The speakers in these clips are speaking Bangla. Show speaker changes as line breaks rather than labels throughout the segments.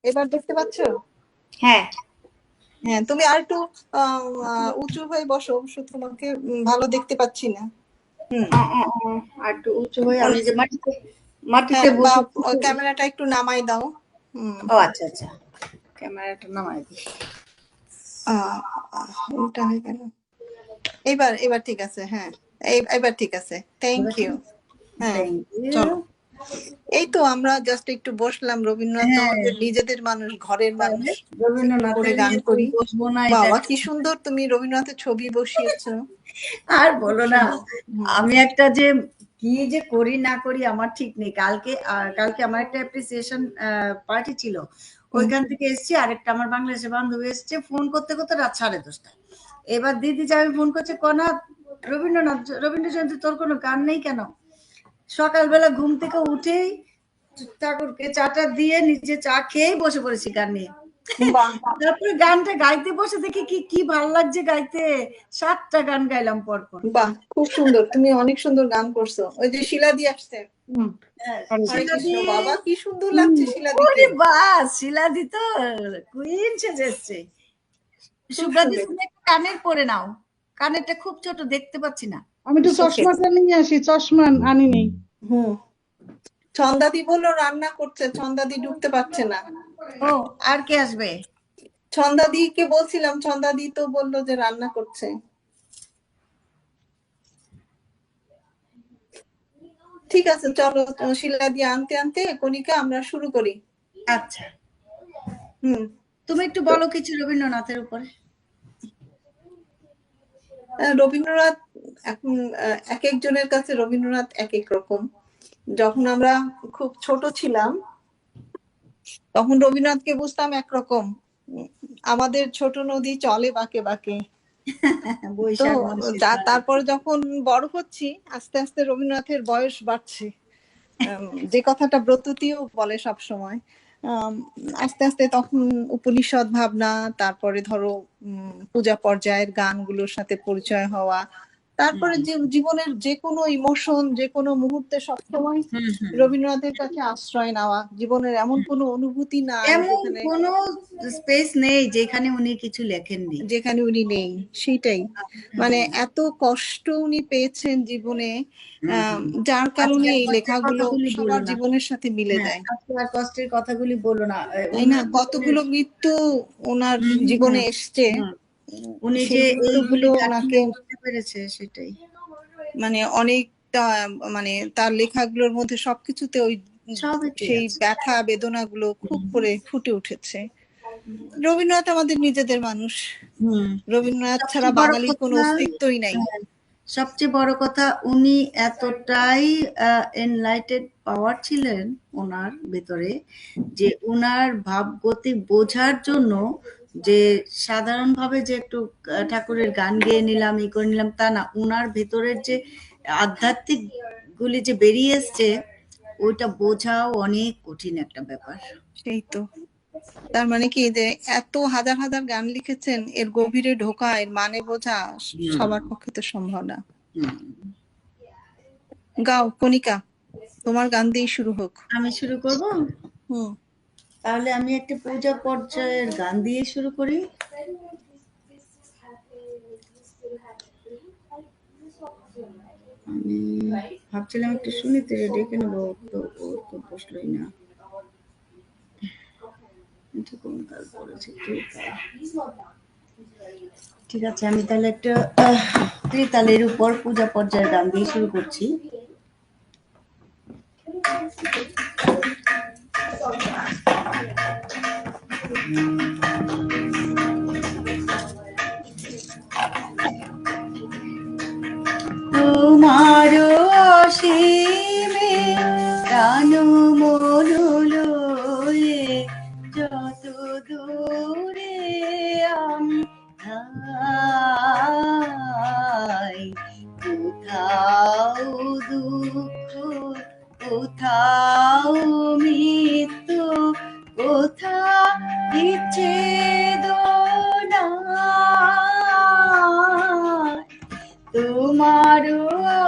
এবার দেখতে পাচ্ছ?
হ্যাঁ
হ্যাঁ, তুমি আর একটু উঁচু হয়ে বসো, অবশ্য তোমাকে ভালো দেখতে পাচ্ছি না।
আর একটু উঁচু হয়ে আমি যে মাটিতে
হ্যাঁ, বা
বসে
ক্যামেরাটা একটু নামাই দাও।
ও আচ্ছা আচ্ছা, ক্যামেরাটা নামাই দিই।
উল্টা হয়ে গেল। এবার ঠিক আছে। হ্যাঁ, এবার ঠিক আছে। Thank you. হ্যাঁ, চলো। এই তো আমরা জাস্ট একটু বসলাম। রবীন্দ্রনাথ তো আমাদের নিজেদের মানুষ, ঘরের মানুষ। করে গান করি। বাবা কি সুন্দর তুমি রবীন্দ্রনাথের ছবি বসিয়েছো।
আর বলো না, আমি একটা যে কি যে করি না করি আমার ঠিক নেই। কালকে আমার একটা অ্যাপ্রিসিয়েশন পার্টি ছিল, ওইখান থেকে এসেছি। আরেকটা আমার বাংলাদেশের বান্ধবী এসছে, ফোন করতে করতে রাত 10:30। এবার দিদি যাবে ফোন করছে, কনা রবীন্দ্র জয়ন্তী তোর কোনো গান নেই কেন? সকালবেলা ঘুম থেকে উঠেই ঠাকুরকে চাটা দিয়ে নিজে চা খেয়েই বসে পড়েছি গান নিয়ে। তারপরে গানটা গাইতে বসে দেখি কি ভালো লাগছে গাইতে। 7টা গান গাইলাম পরপর।
বাহ, খুব সুন্দর। তুমি অনেক সুন্দর গান করছো। ওই যে শিলাদি আসছে। বাবা কি সুন্দর লাগছে শিলাদিকে।
বাস, শিলাদি তো কুইন সেজে এসছে। সুব্রাদি তুমি একটা কানের পরে নাও, কানেরটা খুব ছোট, দেখতে পাচ্ছি না।
আমি তো চশমাটা নিয়ে আসি, চশমা আনি নেই।
ছন্দাদি বললো রান্না করছে, ছন্দাদি ঢুকতে পারছে না।
ও, আর কে আসবে?
ছন্দাদিকে বলছিলাম, ছন্দাদি তো বললো যে রান্না করছে। ঠিক আছে, চলো শিলাদি আনতে আনতে কণিকা আমরা শুরু করি।
আচ্ছা, তুমি একটু বলো কিছু রবীন্দ্রনাথের উপরে।
রবীন্দ্রনাথ এখন এক একজনের কাছে রবীন্দ্রনাথ এক এক রকম। যখন আমরা খুব ছোট ছিলাম তখন রবীন্দ্রনাথকে বুঝতাম একরকম, আমাদের ছোট নদী চলে বাঁকে বাঁকে। তো তারপরে যখন বড় হচ্ছি আস্তে আস্তে রবীন্দ্রনাথের বয়স বাড়ছে, যে কথাটা ব্রততীয় বলে সব সময়। আস্তে আস্তে তখন উপনিষদ ভাবনা, তারপরে ধরো পূজা পর্যায়ের গানগুলোর সাথে পরিচয় হওয়া, তারপরে জীবনের যে কোনো ইমোশন, যে কোনো মুহূর্তে সবসময় রবীন্দ্রনাথের কাছে আশ্রয় নেওয়া। জীবনের এমন কোনো অনুভূতি নাই
যেখানে কোনো স্পেস নেই যেখানে উনি কিছু লেখেননি,
যেখানে উনি নেই। সেটাই, মানে এত কষ্ট উনি পেয়েছেন জীবনে, যার কারণে এই লেখাগুলো সবার জীবনের সাথে মিলে যায়।
আর কষ্টের কথাগুলি বলো না,
তাই না? কতগুলো মৃত্যু ওনার জীবনে এসছে,
উনি যে এইগুলো ওনাকে পেরেছে, সেটাই
মানে অনেকটা, মানে তার লেখাগুলোর মধ্যে সবকিছুতে ওই সেই ব্যথা বেদনাগুলো খুব করে ফুটে উঠেছে। রবীন্দ্রনাথ আমাদের নিজেদের মানুষ। রবীন্দ্রনাথ ছাড়া বাঙালির কোনো অস্তিত্বই নাই।
সবচেয়ে বড় কথা, উনি এতটাই এনলাইটেড পাওয়ার ছিলেন ওনার ভেতরে, যে ওনার ভাবগতি বোঝার জন্য যে সাধারণভাবে যে একটু ঠাকুরের গান গেয়ে নিলাম, ই করে নিলাম, তা না। ওনার ভেতরের যে আধ্যাত্মিক গুলি যে বেরিয়ে এসছে, ওইটা বোঝাও অনেক কঠিন একটা ব্যাপার।
সেই তো, তার মানে কি যে এত হাজার হাজার গান লিখেছেন, এর গভীরে ঢোকা, এর মানে বোঝা সবার পক্ষে তো সম্ভব না। গাও কণিকা, তোমার গান দিয়ে শুরু হোক।
আমি শুরু করব? তাহলে আমি একটা পূজা পর্যায়ের গান দিয়ে শুরু করি। আমি ভাবছিলাম একটু শুনিতে ডেকে নেবো, তো ও তো বসলোই না। ঠিক আছে, আমি তাহলে একটা ত্রিতালের উপর পূজা পর্যায়ের গান দিয়ে শুরু করছি। তোমার অসীমে প্রাণ মন লয়ে যত দূরে আমি ঠাই, কোথাও দুঃখ, কোথাও মৃত্যু, কোথাও ইচ্ছে দোনা, তোমার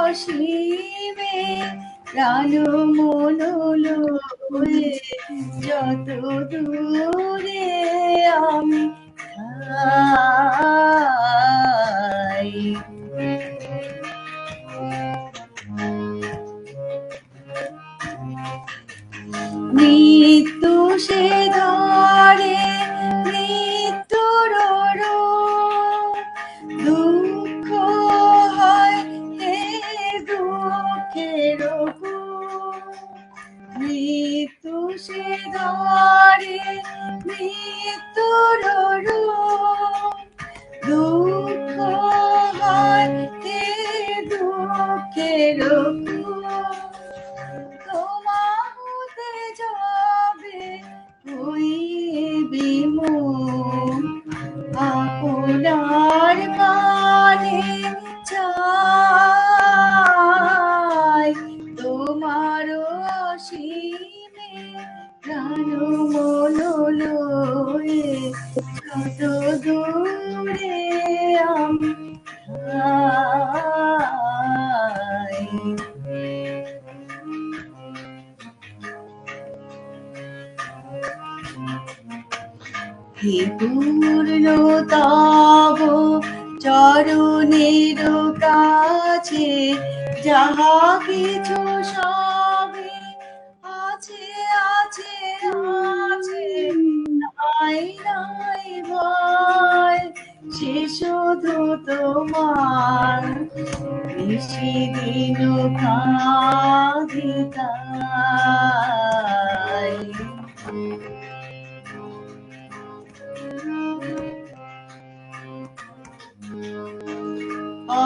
অসীমে প্রাণ মন যত দূরে আমি থাই। মৃত্যু সে ধরে মৃত্যুর রূপ, দুঃখ হয় হে দুঃখের কূপ। মৃত্যু সে ধরে মৃত্যুর রূপ, দুঃখ হয় হে দুঃখের কূপ। তোমাতে যাবে হইবি মোর, আপনার পানে চাই। তোমার অসীমে প্রাণ মন লয়ে কত দূরে আমি থাই। হে পূর্ণ তব চরণের কাছে যাহা কিছু সবে আছে আছে আছে, নাই নাই ভয়, সে শুধু তোমার নিশিদিন কাঁদিতাই।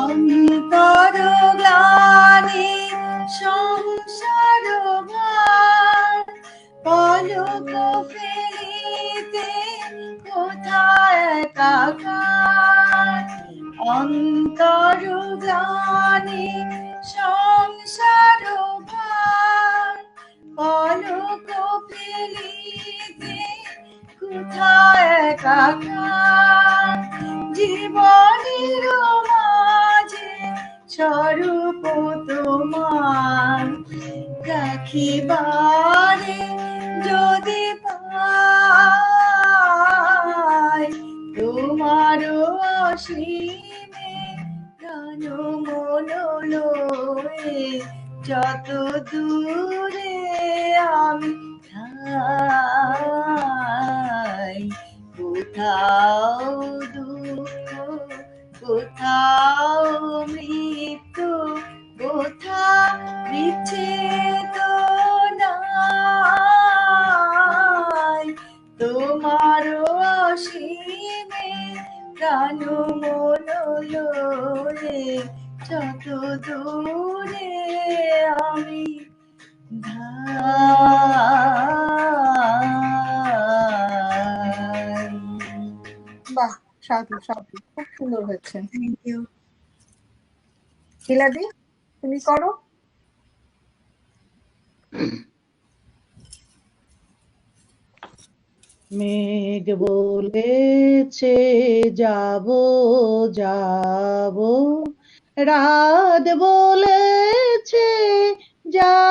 অন্তর গ্লানি সংসার ভার, পলক ফেলিতে কোথায় একাকার। অন্তর গ্লানি সংসার ভার, পলক ফেলিতে কোথায় একাকার। জীবনের মাঝে স্বরূপ তোমার রাখিবারে যদি পাই। তোমার অসীমে প্রাণ মন লয়ে যত দূরে আমি থাই। কোথাও দুঃখ, কোথাও মৃত্যু, কোথাও বিচ্ছেদ নাই। তোমার অসীমে প্রাণ মন লয়ে যত দূরে আমি ধাই।
বাহ, সাধু সাধু, খুব সুন্দর হয়েছে।
Thank you.
শিলাদি, তুমি করো।
মেঘ বলেছে যাব যাব, রাত বলেছে যাই,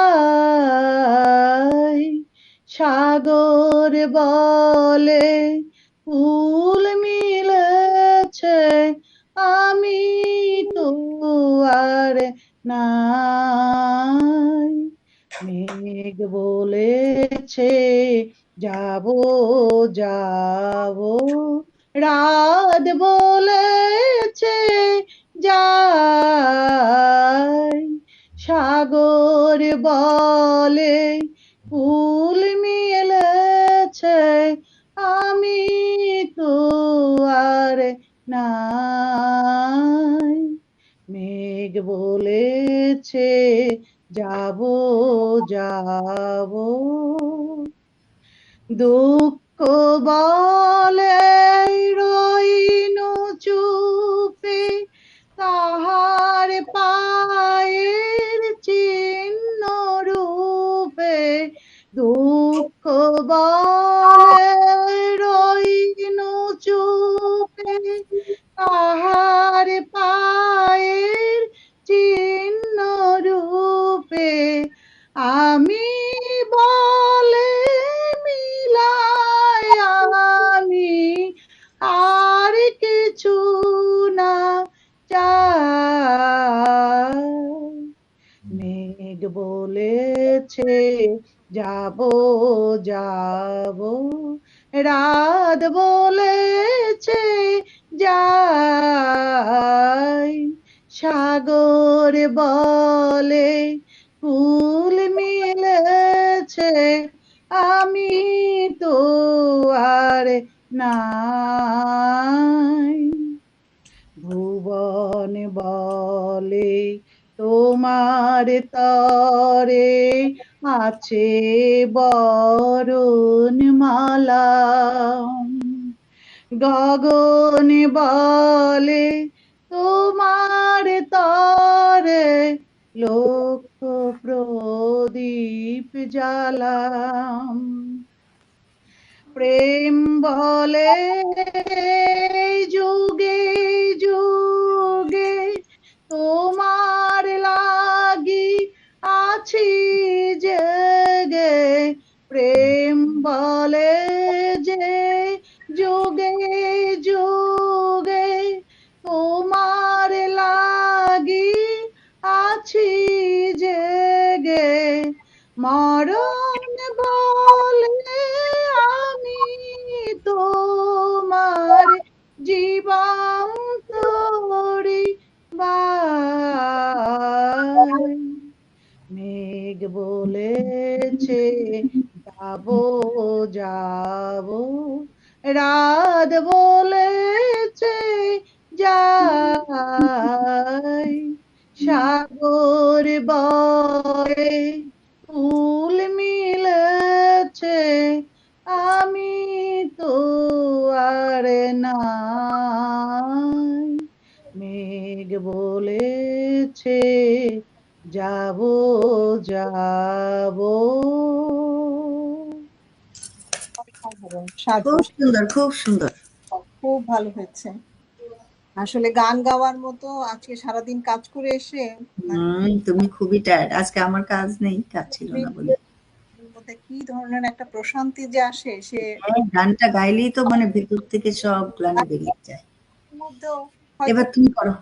সাগর বলে ফুল মিলেছে, আমি তো আর নাই। মেঘ বলেছে যাব যাব, রাত বলেছে যাই, সাগর বলে ফুল মিলেছে, আমি তো আর নাই। মেঘ বলেছে যাব যাব, দুঃখ বলে রইনু চুপে, তাহার পায়ের চিহ্ন রূপে। দুঃখ বলে রইনু চুপে, তাহার পায়ের চিহ্ন রূপে। আমি বলে বলেছে যাব যাব, রাত বলেছে যাই, সাগর বলে কুল মিলেছে, আমি তো আর নাই। ভুবন বলে তোমার তরে আছে বরণমালা, গগন বলে তোমার তরে লক্ষ প্রদীপ জ্বালাম, প্রেম বলে যুগে যুগে তোমার লাগি আছি জেগে, প্রেম বলে যে যুগে যুগে তোমার লাগি আছি জেগে, মরণ বলে আমি তোমার জীবন তোরি বাই। মেঘ বলেছে যাব যাব, রাত বলেছে যাই, সাগর বলে কুল মিলেছে, আমি তো আর নাই। মেঘ বলেছে যাব যাব।
সাধু,
খুব সুন্দর, খুব সুন্দর।
খুব ভালো হয়েছে। আসলে গান গাওয়ার মতো আজকে সারাদিন কাজ করে এসে
তুমি খুবই টায়ার্ড। আজকে আমার কাজ নেই, কাজ ছিল না বলে।
মধ্যে কি ধরনের একটা প্রশান্তি যে আসে, সে
গানটা গাইলেই তো মানে ভেতর থেকে সব গ্লানি বেরিয়ে যায়।
মধ্যেও
এবার
হয়তো
তুমি করো।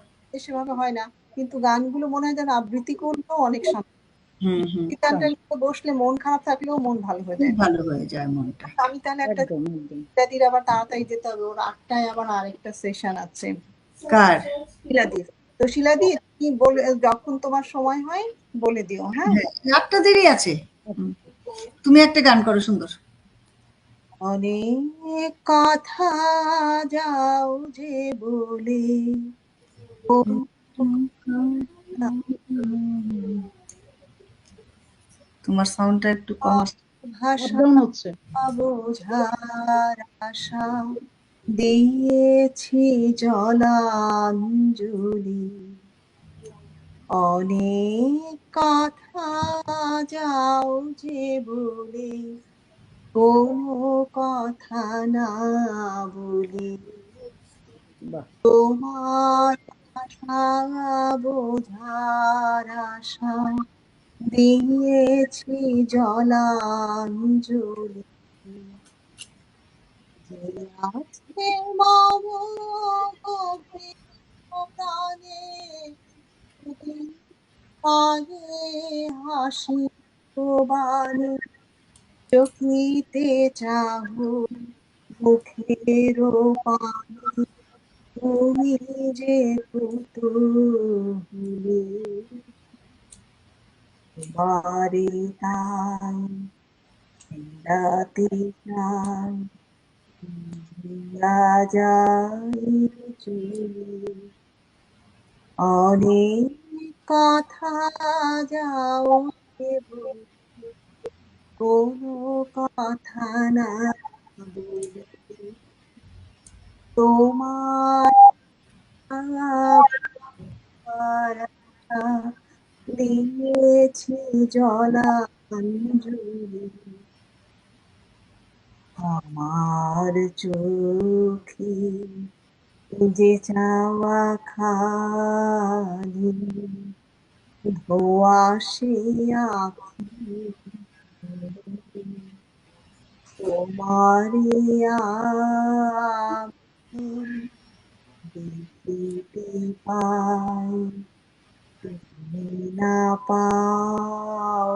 সেভাবে হয় না, কিন্তু গানগুলো মনে হয় যেন আবৃত্তি করলেও অনেক শান্তি।
হুম।
গানটা নিয়ে বসলে মন খারাপ থাকলেও মন ভালো হয়ে
খুব
যায়।
ভালো হয়ে যায় মনটা।
আমি তাহলে একটা
একদম একদম।
শিলাদির আবার তাড়াতাড়ি যেতে হবে, ওর 8টায় আবার আরেকটা সেশন আছে।
কার?
শিলাদির। তো শিলাদি কি বলে, যখন তোমার সময় হয় বলে দিও। হ্যাঁ,
হ্যাঁ, 8টা দেরি আছে। তুমি একটা গান করো সুন্দর।
অনেক কথা যাও যে বলে,
তোমার সাউন্ডটা একটু কম আসছে।
ভাষা
ডাউন হচ্ছে।
বোঝার আশা দিয়েছি জলাঞ্জলি, অনেক কথা যাও যে বলে কোনো কথা না বলি,
বাহ,
তোমার আশা বোঝার আশা দিয়েছি জলাঞ্জলি, যে আছে মম গভীর প্রাণে, পায়ে হাসি বাণী, চোখিতে চাহু মুখের পানি, তুমি যে কুতুহলী, বারে তাই রাতে চাই যাই চলে, অনেক কথা যাও যে বলে কোনো কথা না বলে, তোমার আশা দিয়েছি জলাঞ্জলি, আমার চোখে যে চাওয়া খালি, ধোয়া সে আঁখি, তোমারি আমি দেখিতে পাই, তুমি না পাও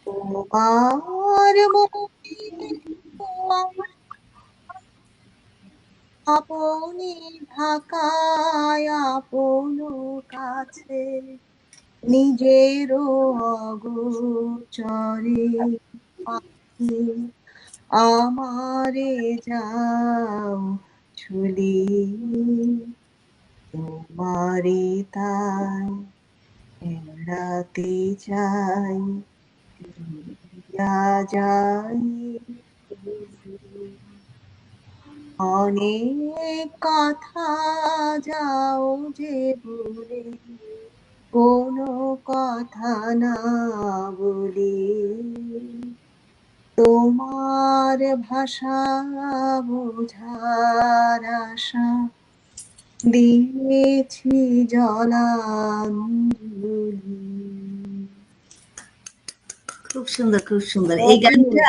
তোমার মনে আপনি ঢাকায় আপন কাছে নিজের অগোচরে পাখি আমারে যাও চলি তোমারে তাই এড়াতে চাই যাই অনেক কথা যাও যে বলে কোনো কথা না বলি তোমার ভাষা বোঝার আশা দিয়েছি জলাঞ্জলি।
খুব সুন্দর, খুব সুন্দর। এই গানটা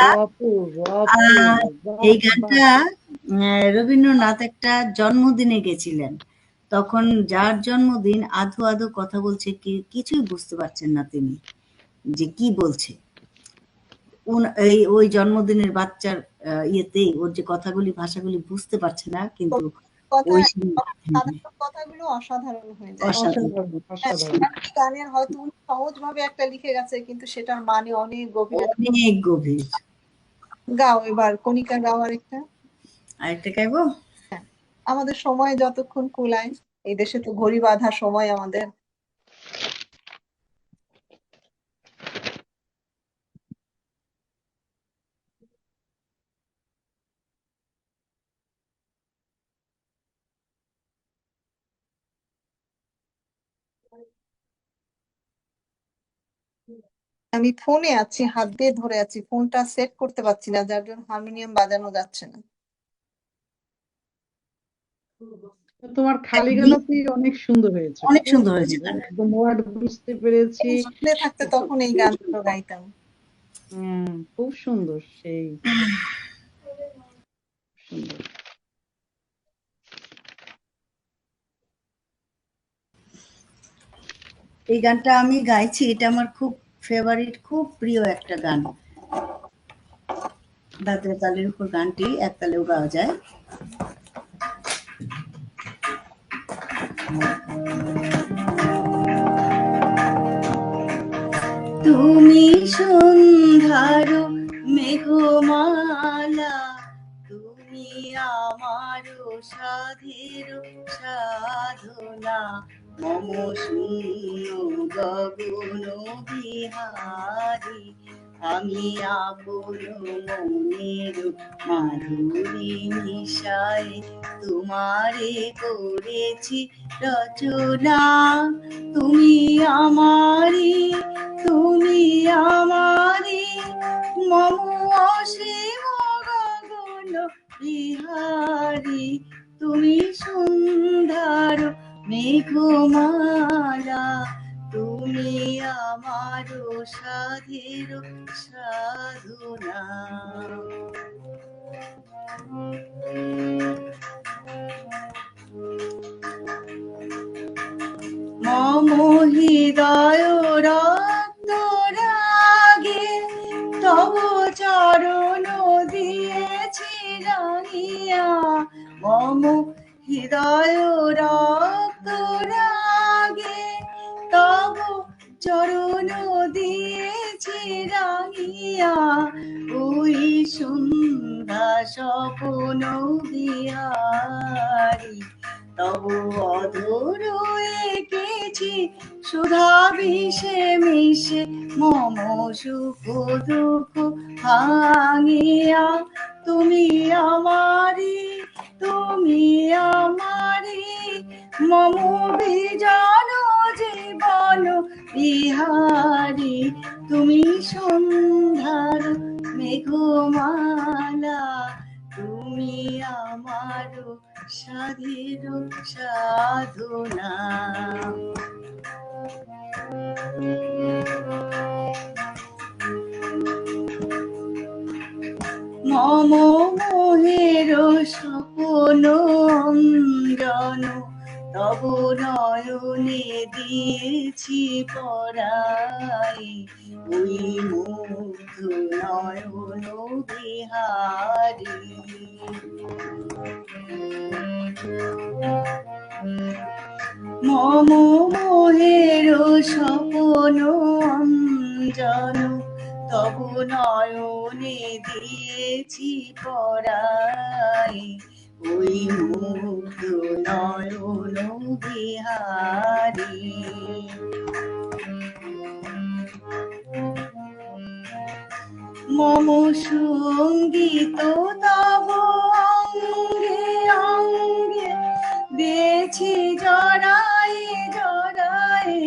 এই গানটা রবীন্দ্রনাথ একটা জন্মদিনে গেছিলেন, তখন যার জন্মদিন আধো আধো কথা বলছে, কিছুই বুঝতে পারছেন না তিনি যে কি বলছে। ওই জন্মদিনের বাচ্চার ইয়েতেই ওর যে কথাগুলি ভাষাগুলি বুঝতে পারছে না, কিন্তু
কথাগুলো অসাধারণ হয়ে যায়। গানের হয়তো সহজ ভাবে একটা লিখে গেছে, কিন্তু সেটার মানে অনেক গভীর,
অনেক গভীর।
গাও এবার কণিকা, গাও আরেকটা
গাইবো।
আমাদের সময় যতক্ষণ কুলায়, এই দেশে তো ঘড়ি বাঁধা সময় আমাদের। আমি ফোনে আছি, হাত দিয়ে ধরে আছি, ফোনটা সেট করতে পারছি না, যার জন্য হারমোনিয়াম বাজানো যাচ্ছে না।
তোমার খালি গানটি অনেক সুন্দর হয়েছে,
অনেক সুন্দর হয়েছে,
একদম ওয়ার্ড বুঝতে পেরেছি।
শুনে থাকতে তখন এই গানগুলো গাইতাম।
খুব সুন্দর, সেই সুন্দর।
এই গানটা আমি গাইছি, এটা আমার খুব ফেভারিট, খুব প্রিয় একটা গান। দাঁতের তালের উপর গানটি এক তালেও গাওয়া যায়। তুমি সন্ধ্যার মেঘমালা, তুমি আমার সাধের সাধনা, মম শূন্য গগন বিহারী, আমি আপন মনের মাধুরী মিশায় তোমারে করেছি রচনা। তুমি আমারি, তুমি আমারি, মম অসীম গগন বিহারী, তুমি সন্ধ্যার মেঘমালা, তুমি আমার সাধের সাধনা। মম হৃদয় রক্ত রাগে তব চরণ দিয়েছি রাঙিয়া, মম হৃদয় রক্ত রাগে তব চরণ দিয়েছি রাঙিয়া, ওই সন্ধ্যা স্বপ্ন বিহারী, তব অধর এঁকেছি সুধা বিষে মিশে, মম সুখ দুঃখ ভাঙিয়া, তুমি আমারি, তুমি আমারি, মম বিজন জীবন বিহারী, তুমি সন্ধ্যার মেঘমালা, তুমি আমার সাধের সাধনা। মম মোহের স্বপ্ন অঞ্জন তব নয়নে দিয়েছি পরাই, ওই মুগ্ধ নয়ন বিহারী। মম মোহের স্বপন অঞ্জন, তব নয়নে দিয়েছি পরাই, ওই মুগ্ধ নয়ন বিহারী। মম সঙ্গীত তব অঙ্গে অঙ্গে দিয়েছি জড়ায়ে জড়ায়ে,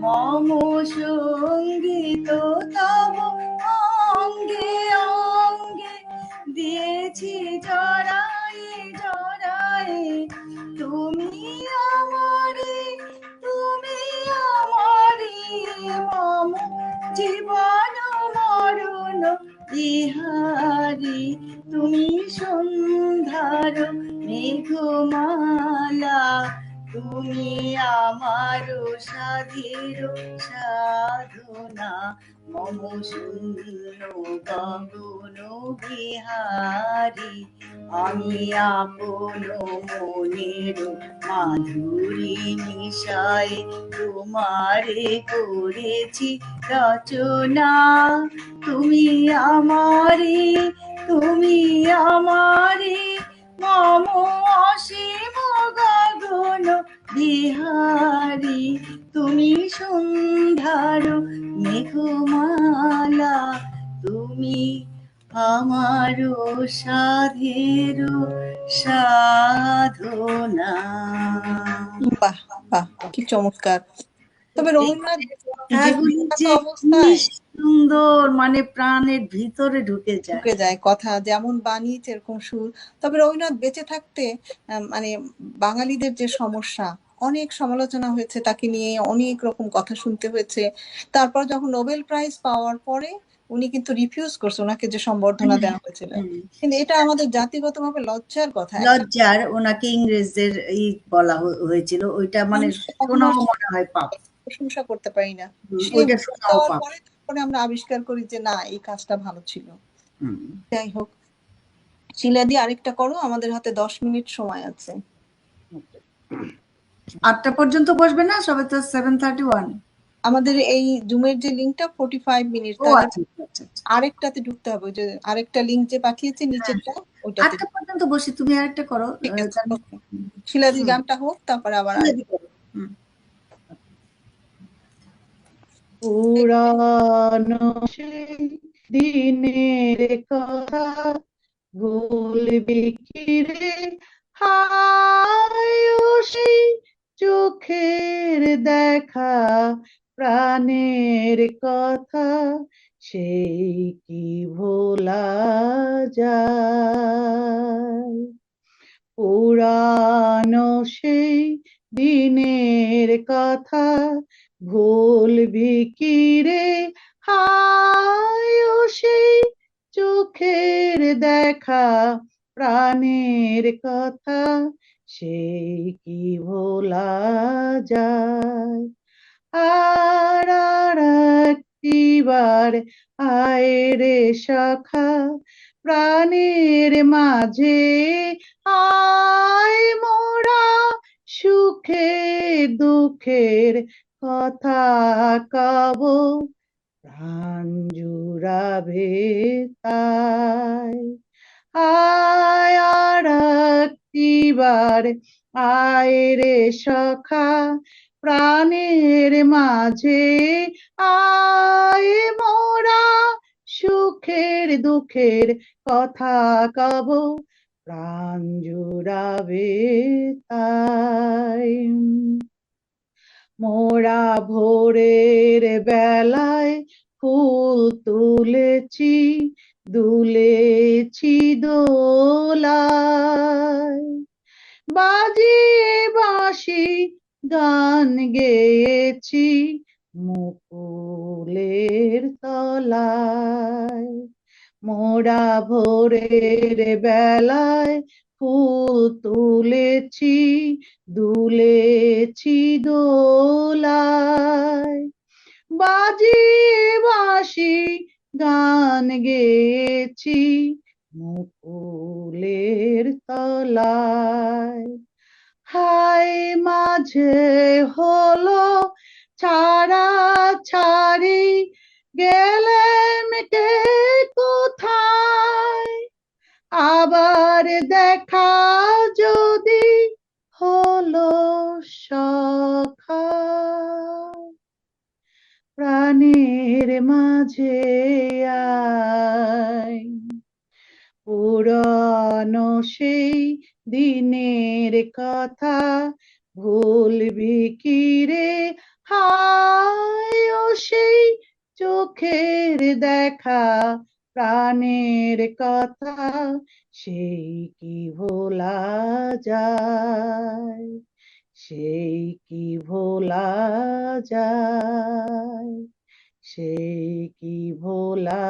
মম সঙ্গীত তব অঙ্গে অঙ্গে দিয়েছি জড়ায়ে জড়ায়ে। তুমি আমারে তুমি আমারে মম জীবন মরণ বিহারী, তুমি সন্ধ্যার মেঘমালা, তুমি আমার সাধের সাধনা, মম শূন্য গগন বিহারী। আমি আপন মনের মাধুরী মিশায় তোমারে করেছি রচনা, তুমি আমারে তুমি আমারে মম অসীম গগন বিহারী, তুমি সন্ধ্যার মেঘমালা, তুমি আমার সাধের সাধনা।
বাহ বাহ, কি চমৎকার। তবে রবীন্দ্রনাথ
কথাগুলি যে
অবস্থায়
সুন্দর, মানে প্রাণের ভিতরে ঢুকে যায়।
ঢুকে যায়, কথা যেমন বানিয়েছে এরকম সুর। তবে রবীন্দ্রনাথ বেঁচে থাকতে মানে বাঙালিদের যে সমস্যা, অনেক সমালোচনা হয়েছে তাকে নিয়ে, অনেক রকম কথা শুনতে হয়েছে। তারপর যখন নোবেল প্রাইজ পাওয়ার পরে উনি কিন্তু রিফিউজ করছে ওনাকে যে সম্বর্ধনা দেওয়া হয়েছিল। কিন্তু এটা আমাদের জাতিগতভাবে লজ্জার কথা।
লজ্জার, ওনাকে ইংরেজদের বলা হয়েছিল, ওইটা মানে শোনাও মনে হয় পাপ,
প্রশংসা করতে পারি না।
ওইটা শোনাও পাপ।
তারপরে আমরা আবিষ্কার করি যে না, এই কাজটা ভালো ছিল। যাই হোক, শিলাদি আরেকটা করো, আমাদের হাতে 10 মিনিট সময় আছে।
8টা পর্যন্ত বসবে না? সবে তো 7:31।
আমাদের এই জুমের যে লিংকটা 45 মিনিট, আরেকটাতে ঢুকতে হবে। যে আরেকটা লিংক যে পাঠিয়েছে নিচেরটা, ওইটাতে
8টা পর্যন্ত বসি, তুমি আরেকটা করো।
শিলাদির গানটা হোক, তারপরে আবার
পুরানো সেই দিনের কথা ভুলবি কি রে, হায় ও সেই চোখের দেখা, প্রাণের কথা সেই কি ভোলা যায়। পুরানো সেই দিনের কথা ভুলবি কি রে, হায় ও সেই চোখের দেখা, প্রাণের কথা সেই কি ভোলা যায়। আর একটিবার আয় রে সখা, প্রাণের মাঝে আয়, মোরা সুখে দুঃখের কথা কব, প্রাণ জুড়াবে তাই। আয় আর একটিবার আয় রে সখা, প্রাণের মাঝে আয়, মোরা সুখের দুঃখের কথা কব, প্রাণ জুড়াবে তাই। মোরা ভোরের বেলায় ফুল তুলেছি, দুলেছি দোলায়, বাজিয়ে বাঁশি গান গেয়েছি মুকুলের তলায়। মোরা ভোরের বেলায় ফুল তুলেছি, দুলেছি দোলায়, বাজিয়ে বাঁশি গান গেয়েছি মুকুলের তলায়। হায় মাঝে হলো ছাড়া ছাড়ি, গেলেম কে কোথায়, আবার দেখা যদি হলো সখা, প্রাণের মাঝে আয়। পুরানো সেই দিনের কথা ভুলবি কি রে, হায় ও সেই চোখের দেখা, প্রাণের কথা সেই কি ভোলা যায়, সেই কি ভোলা যায়, সেই কি ভোলা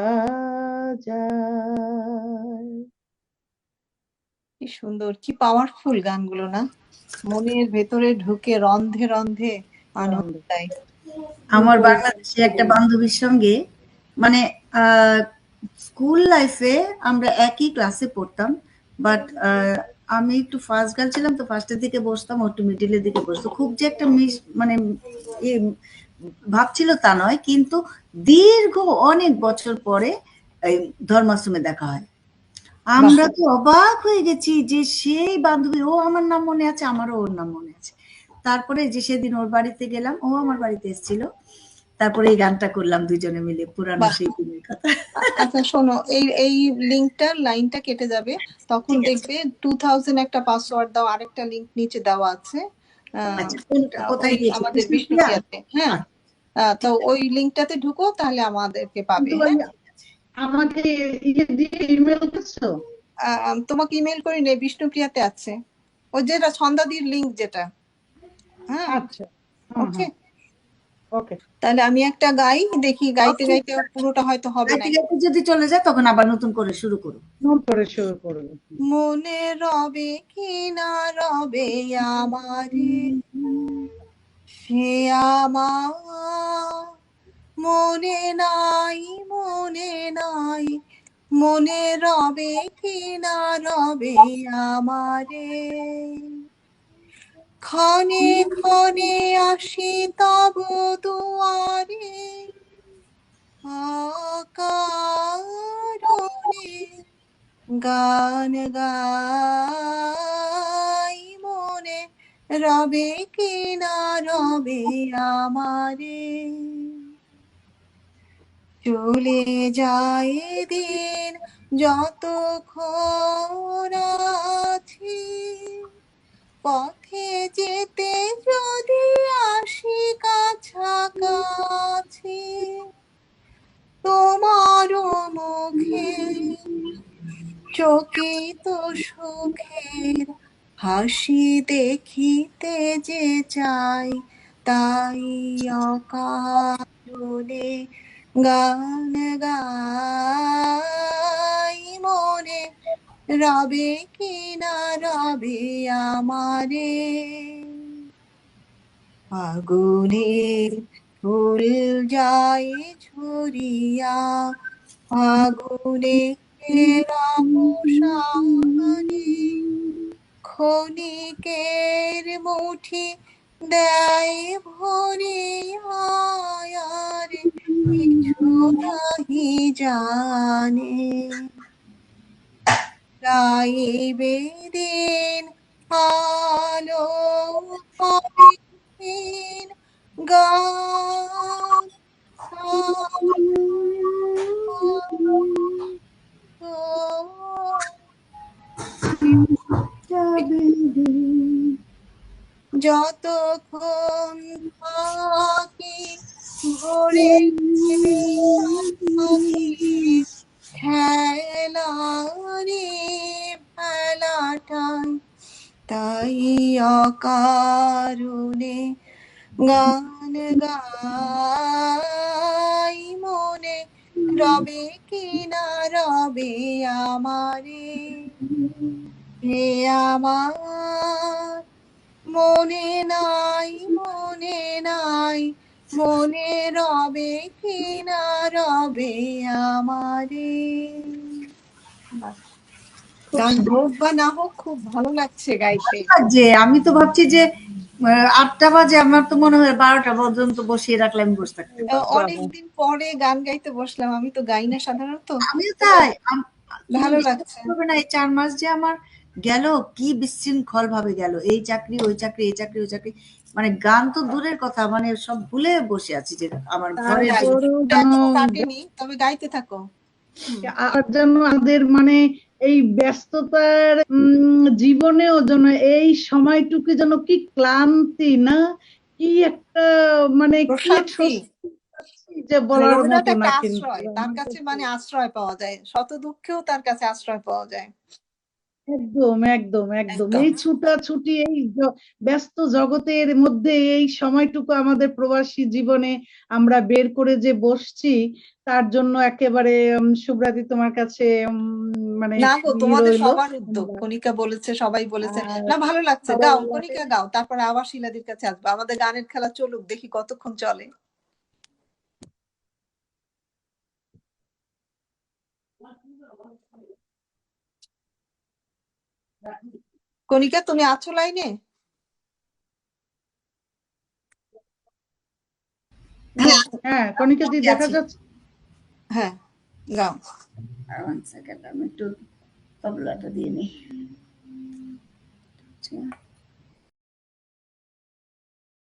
যায়।
কি সুন্দর, কি পাওয়ারফুল গানগুলো না, মনের ভেতরে ঢুকে রন্ধে রন্ধে আনন্দ দেয়।
আমার বাংলাদেশে একটা বান্ধবীর সঙ্গে মানে স্কুল লাইফে আমরা একই ক্লাসে পড়তাম, বাট আমি একটু ফার্স্ট গার্ল ছিলাম, তো ফার্স্টের দিকে বসতাম, ও একটু মিডিলের দিকে বসতো। খুব যে একটা মানে ভাব ছিল তা নয়, কিন্তু দীর্ঘ অনেক বছর পরে এই ধর্মাশ্রমে দেখা হয়। আমরা তো অবাক হয়ে গেছি যে সেই বান্ধবী, ও আমার নাম মনে আছে, আমারও ওর নাম মনে আছে। তারপরে যে সেদিন ওর বাড়িতে গেলাম, ও আমার বাড়িতে এসেছিল, তারপরে এই গানটা করলাম দুজনে মিলে, পুরানো সেই দিনের কথা।
আচ্ছা শোনো, এই এই লিংকটার লাইনটা কেটে যাবে, তখন দেখবে 2000 একটা পাসওয়ার্ড দাও, আরেকটা লিংক নিচে দেওয়া আছে,
আচ্ছা, কোথায়
ওই
দিয়েছে?
আমাদের বিষ্ণুপ্রিয়াতে। হ্যাঁ, তো ওই লিংকটাতে ঢুকো, তাহলে আমাদেরকে পাবে। হ্যাঁ,
আমাকে দিয়ে ইমেল করছো?
তোমাকে ইমেল করি নে, বিষ্ণুপ্রিয়াতে আছে, ওই যেটা ছন্দাদির লিংক যেটা। হ্যাঁ,
আচ্ছা,
ওকে।
ওকে।
তাহলে আমি একটা গাই, দেখি গাইতে গাইতে পুরোটা হয়তো হবে না।
যদি চলে যায় তখন আবার নতুন করে শুরু করো।
নতুন করে শুরু করবো।
মনে রবে কি না রবে আমারে, সে আমার মনে নাই, মনে নাই, মনে রবে কি না রবে আমারে, ক্ষণে ক্ষণে আসি তব দুয়ারে, অকারণে গান গাই, মনে রবে কি না রবে আমারে, চলে যায় দিন যতক্ষণ আছি, পথে যেতে যদি আসি কাছাকাছি, তোমারও মুখে চকিত সুখের হাসি দেখিতে যে চাই, তাই অকারণে গান গাই, মনে রবে কি না রবে আমারে, আগুনের ফুল যায় ঝরিয়া, আগুনে রহসানি, ক্ষণিকের মুঠি দেয় ভরিয়া, আর কিছু নাহি জানে, গাইবে দিন আলো দিন গান, যতক্ষণ থাকি ভরে থাকি, খেলারি ভেলাটাই, তাই অকারণে গান গাই, মনে রবে কি না রবে আমারে, হে আমার মনে নাই মনে নাই, মনে রবে কি না রবে আমারে। গান হোক বা না হোক খুব ভালো লাগছে গাইতে।
যে আমি তো ভাবছি যে 8টা বাজে, আমার তো মনে হয় 12টা পর্যন্ত বসিয়ে রাখলে আমি বসে থাকতে পারবো।
অনেকদিন পরে গান গাইতে বসলাম, আমি তো গাই না সাধারণত।
আমিও তাই।
ভালো
বিশ্বাস
লাগছে।
করবে না, এই 4 মাস যে আমার গেল কি বিশৃঙ্খল ভাবে গেল, এই চাকরি ওই চাকরি এই চাকরি ওই চাকরি, মানে গান তো দূরের কথা, মানে সব ভুলে বসে আছি যে আমার ঘরের যে
তারপরেও যেন
এখনো কাটেনি, তবে গাইতে থাকো।
আর যেন আমাদের মানে এই ব্যস্ততার জীবনেও যেন এই সময়টুকু যেন কি ক্লান্তি না, কি একটা মানে কি এক
প্রশান্তি।
স্বস্তি যে বলার
রবীন্দ্রনাথ
মতো
একটা
না, কিন্তু
আশ্রয়, তার
আমার
কাছে
কাছে
মানে আশ্রয় পাওয়া যায়, শত দুঃখেও তার কাছে আশ্রয় পাওয়া যায়।
একদম একদম একদম
একদম।
এই ছুটাছুটি, এই ব্যস্ত জগতের মধ্যে এই সময়টুকু আমাদের প্রবাসী জীবনে আমরা বের করে যে বসছি, তার জন্য একেবারে শুভ্রাদি তোমার কাছে মানে
না গো, তোমাদের
রইলো।
সবার উদ্যোগ, কণিকা বলেছে, সবাই বলেছে,
আর
না ভালো লাগছে,
সবাই
গাও
মিলে
কণিকা গাও, তারপরে আবার শিলাদির কাছে আসবো। আমাদের গানের খেলা চলুক, দেখি কতক্ষণ চলে। কণিকা, তুমি আছো লাইনে?
হ্যাঁ কণিকা দি, দেখা
আছি।
যাচ্ছে।
হ্যাঁ, গাও।
1 সেকেন্ড, আমি একটু তবলাটা দিয়ে নিই। আচ্ছা।